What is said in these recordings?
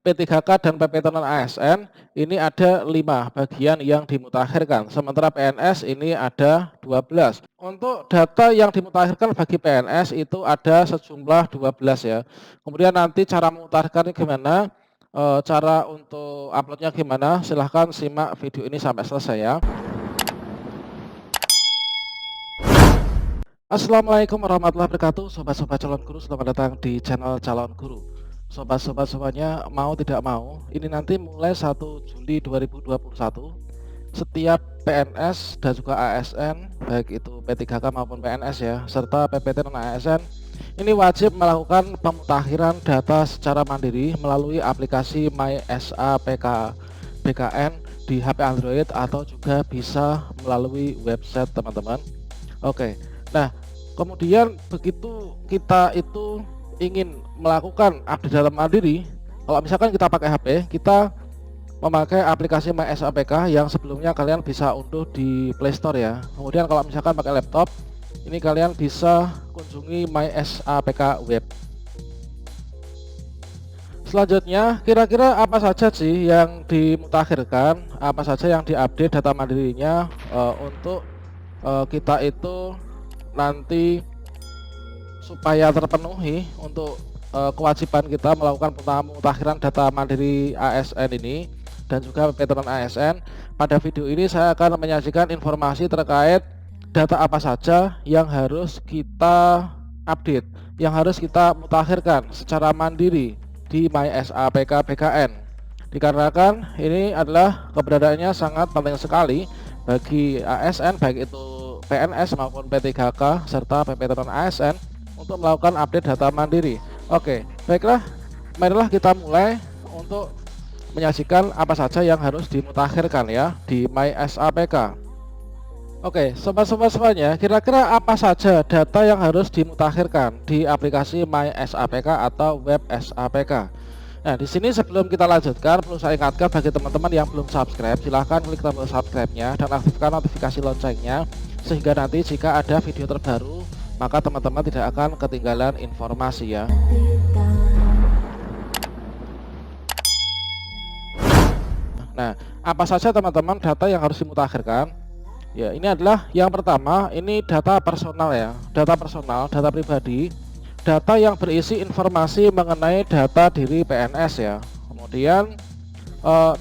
P3K dan PPT non ASN ini ada 5 bagian yang dimutakhirkan, sementara PNS ini ada 12. Untuk data yang dimutakhirkan bagi PNS itu ada sejumlah 12 ya. Kemudian nanti cara memutakhirkannya gimana, cara untuk uploadnya gimana, silahkan simak video ini sampai selesai ya. Assalamualaikum warahmatullahi wabarakatuh, sobat-sobat calon guru, selamat datang di channel calon guru. Sobat-sobat semuanya, mau tidak mau, ini nanti mulai 1 Juli 2021, setiap PNS dan juga ASN, baik itu P3K maupun PNS ya, serta PPT non ASN, ini wajib melakukan pemutakhiran data secara mandiri melalui aplikasi MySAPK BKN di HP Android atau juga bisa melalui website teman-teman. Oke. Nah, kemudian begitu kita itu ingin melakukan update data mandiri, kalau misalkan kita pakai HP, kita memakai aplikasi MySAPK yang sebelumnya kalian bisa unduh di Play Store ya. Kemudian kalau misalkan pakai laptop, ini kalian bisa kunjungi MySAPK web. Selanjutnya, kira-kira apa saja sih yang dimutakhirkan, apa saja yang diupdate data mandirinya untuk kita itu nanti supaya terpenuhi untuk kewajiban kita melakukan pemutakhiran data mandiri ASN ini dan juga PPT non ASN. Pada video ini saya akan menyajikan informasi terkait data apa saja yang harus kita update, yang harus kita mutakhirkan secara mandiri di MySAPK BKN. Dikarenakan ini adalah keberadaannya sangat penting sekali bagi ASN, baik itu PNS maupun P3K serta PPT non ASN untuk melakukan update data mandiri. Oke, baiklah, marilah kita mulai untuk menyajikan apa saja yang harus dimutakhirkan ya di MySAPK. Oke, sobat-sobat semuanya, kira-kira apa saja data yang harus dimutakhirkan di aplikasi MySAPK atau web SAPK? Nah, di sini sebelum kita lanjutkan, perlu saya ingatkan bagi teman-teman yang belum subscribe, silahkan klik tombol subscribe-nya dan aktifkan notifikasi loncengnya, sehingga nanti jika ada video terbaru, maka teman-teman tidak akan ketinggalan informasi ya. Nah, apa saja teman-teman data yang harus dimutakhirkan? Ya, ini adalah yang pertama, ini data personal ya, data personal, data pribadi, data yang berisi informasi mengenai data diri PNS ya. Kemudian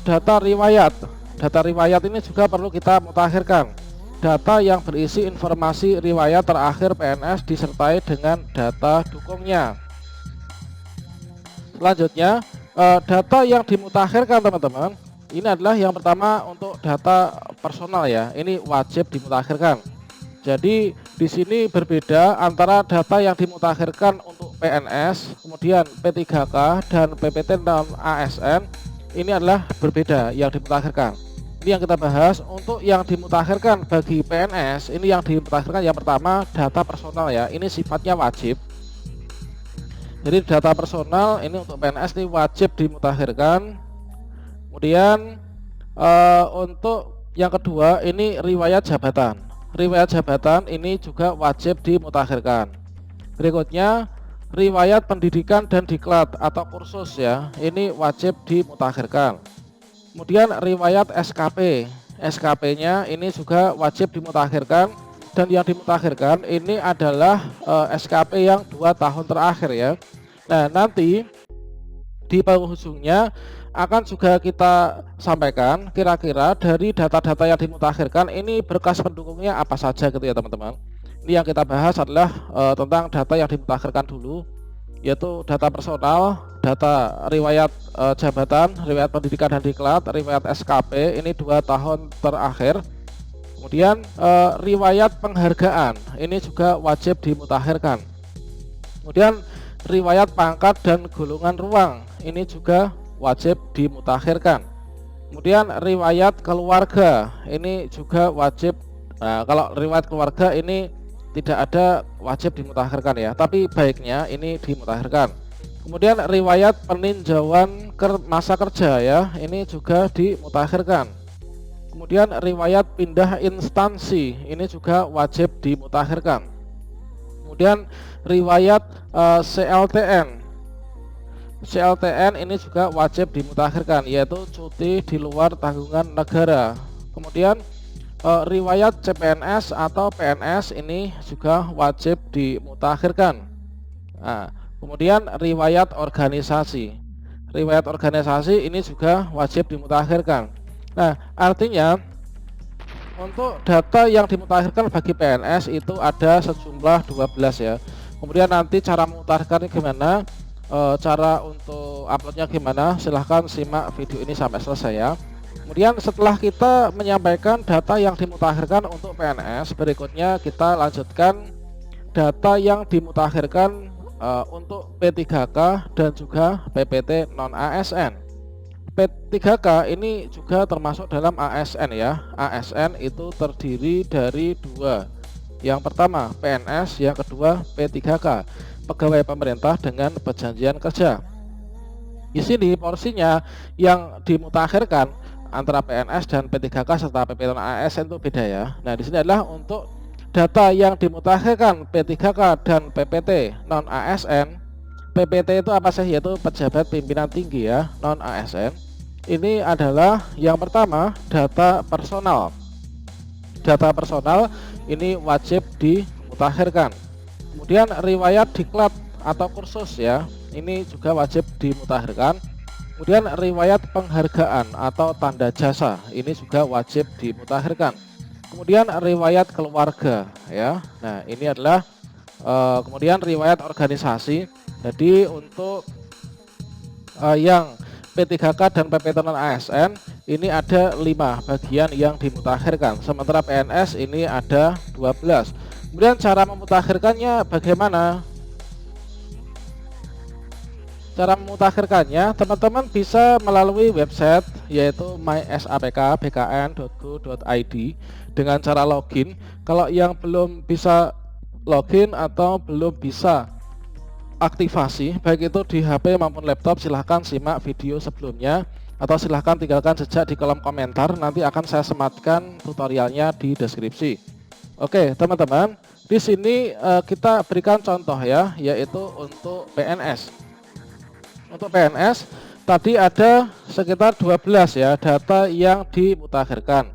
data riwayat ini juga perlu kita mutakhirkan. Data yang berisi informasi riwayat terakhir PNS disertai dengan data dukungnya. Selanjutnya, data yang dimutakhirkan teman-teman, ini adalah yang pertama untuk data personal ya. Ini wajib dimutakhirkan. Jadi di sini berbeda antara data yang dimutakhirkan untuk PNS, kemudian P3K dan PPT non ASN. Ini adalah berbeda yang dimutakhirkan. Ini yang kita bahas. Untuk yang dimutakhirkan bagi PNS, ini yang dimutakhirkan yang pertama data personal ya. Ini sifatnya wajib. Jadi data personal ini untuk PNS ini wajib dimutakhirkan. Kemudian untuk yang kedua ini riwayat jabatan. Riwayat jabatan ini juga wajib dimutakhirkan. Berikutnya riwayat pendidikan dan diklat atau kursus ya, ini wajib dimutakhirkan. Kemudian riwayat SKP, SKP-nya ini juga wajib dimutakhirkan, dan yang dimutakhirkan ini adalah SKP yang 2 tahun terakhir ya. Nah, nanti di penghujungnya akan juga kita sampaikan kira-kira dari data-data yang dimutakhirkan ini berkas pendukungnya apa saja gitu ya teman-teman. Ini yang kita bahas adalah tentang data yang dimutakhirkan dulu, yaitu data personal, data riwayat jabatan, riwayat pendidikan dan diklat, riwayat SKP ini 2 tahun terakhir. Kemudian riwayat penghargaan ini juga wajib dimutakhirkan. Kemudian riwayat pangkat dan golongan ruang ini juga wajib dimutakhirkan. Kemudian riwayat keluarga ini juga wajib. Nah, kalau riwayat keluarga ini tidak ada wajib dimutakhirkan ya, tapi baiknya ini dimutakhirkan. Kemudian riwayat peninjauan masa kerja ya, ini juga dimutakhirkan. Kemudian riwayat pindah instansi ini juga wajib dimutakhirkan. Kemudian riwayat CLTN CLTN ini juga wajib dimutakhirkan, yaitu cuti di luar tanggungan negara. Kemudian riwayat CPNS atau PNS ini juga wajib dimutakhirkan. Nah, kemudian riwayat organisasi. Riwayat organisasi ini juga wajib dimutakhirkan. Nah, artinya untuk data yang dimutakhirkan bagi PNS itu ada sejumlah 12 ya. Kemudian nanti cara memutakhirkannya gimana, cara untuk uploadnya gimana, silahkan simak video ini sampai selesai ya. Kemudian setelah kita menyampaikan data yang dimutakhirkan untuk PNS, berikutnya kita lanjutkan data yang dimutakhirkan untuk P3K dan juga PPT non ASN. P3K ini juga termasuk dalam ASN ya. ASN itu terdiri dari dua. Yang pertama PNS, yang kedua P3K, pegawai pemerintah dengan perjanjian kerja. Di sini porsinya yang dimutakhirkan antara PNS dan P3K serta PPT non ASN itu beda ya. Nah, di sini adalah untuk data yang dimutakhirkan P3K dan PPT non ASN. PPT itu apa sih? Yaitu pejabat pimpinan tinggi ya, non ASN. Ini adalah yang pertama data personal. Data personal ini wajib dimutakhirkan. Kemudian riwayat diklat atau kursus ya, ini juga wajib dimutakhirkan. Kemudian riwayat penghargaan atau tanda jasa, ini juga wajib dimutakhirkan. Kemudian riwayat keluarga ya. Nah, ini adalah kemudian riwayat organisasi. Jadi untuk yang P3K dan PPT non ASN ini ada 5 bagian yang dimutakhirkan, sementara PNS ini ada 12. Kemudian cara memutakhirkannya bagaimana? Cara memutakhirkannya teman-teman bisa melalui website yaitu mysapk.bkn.go.id dengan cara login. Kalau yang belum bisa login atau belum bisa aktivasi baik itu di HP maupun laptop, silahkan simak video sebelumnya atau silahkan tinggalkan jejak di kolom komentar, nanti akan saya sematkan tutorialnya di deskripsi. Oke teman-teman, di sini kita berikan contoh ya, yaitu untuk PNS. Untuk PNS tadi ada sekitar 12 ya data yang dimutakhirkan.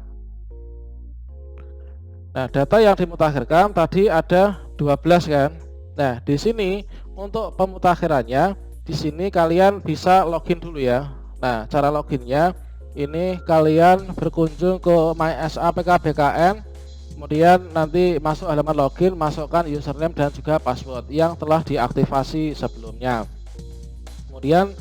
Nah, data yang dimutakhirkan tadi ada 12 kan. Nah, di sini untuk pemutakhirannya, di sini kalian bisa login dulu ya. Nah, cara loginnya ini kalian berkunjung ke mysapk.bkn, kemudian nanti masuk halaman login, masukkan username dan juga password yang telah diaktifasi sebelumnya. Kemudian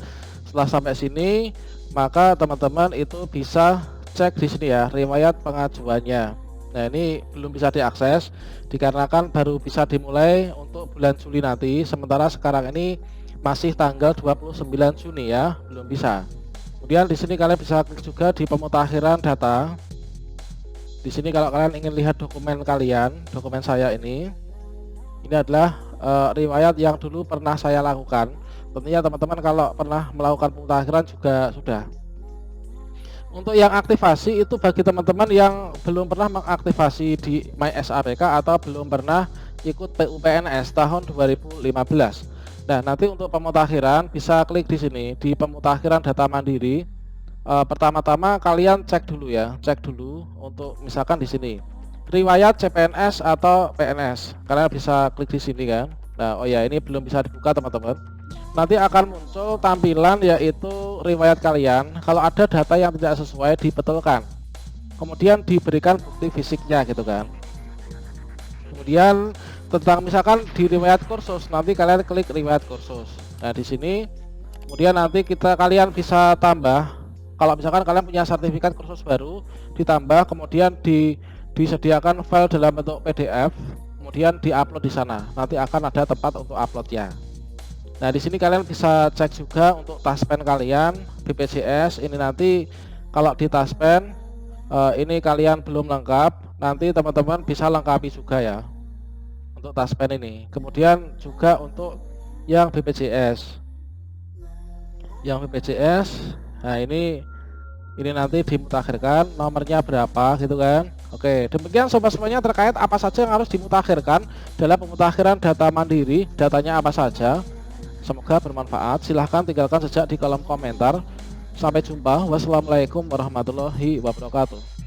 setelah sampai sini, maka teman-teman itu bisa cek di sini ya, riwayat pengajuannya. Nah, ini belum bisa diakses dikarenakan baru bisa dimulai untuk bulan Juli nanti, sementara sekarang ini masih tanggal 29 Juni ya, belum bisa. Kemudian di sini kalian bisa klik juga di pemutakhiran data. Di sini kalau kalian ingin lihat dokumen kalian, dokumen saya ini adalah riwayat yang dulu pernah saya lakukan. Tentunya teman-teman kalau pernah melakukan pemutakhiran juga sudah. Untuk yang aktivasi itu bagi teman-teman yang belum pernah mengaktifasi di mysapk atau belum pernah ikut PUPNS tahun 2015. Nah, nanti untuk pemutakhiran bisa klik di sini di pemutakhiran data mandiri. Pertama-tama kalian cek dulu ya, cek dulu untuk misalkan di sini riwayat CPNS atau PNS. Kalian bisa klik di sini kan. Nah, oh ya, ini belum bisa dibuka teman-teman. Nanti akan muncul tampilan yaitu riwayat kalian. Kalau ada data yang tidak sesuai dibetulkan, kemudian diberikan bukti fisiknya gitu kan. Kemudian tentang misalkan di riwayat kursus, nanti kalian klik riwayat kursus. Nah, di sini kemudian nanti kalian bisa tambah. Kalau misalkan kalian punya sertifikat kursus baru, ditambah kemudian disediakan file dalam bentuk PDF, kemudian diupload di sana. Nanti akan ada tempat untuk uploadnya. Nah, di sini kalian bisa cek juga untuk taspen kalian BPJS. Ini nanti kalau di taspen ini kalian belum lengkap, nanti teman-teman bisa lengkapi juga ya untuk taspen ini. Kemudian juga untuk yang BPJS. Yang BPJS, nah ini nanti dimutakhirkan nomornya berapa gitu kan. Oke, demikian sobat semuanya terkait apa saja yang harus dimutakhirkan dalam pemutakhiran data mandiri, datanya apa saja. Semoga bermanfaat. Silahkan tinggalkan jejak di kolom komentar. Sampai jumpa. Wassalamualaikum warahmatullahi wabarakatuh.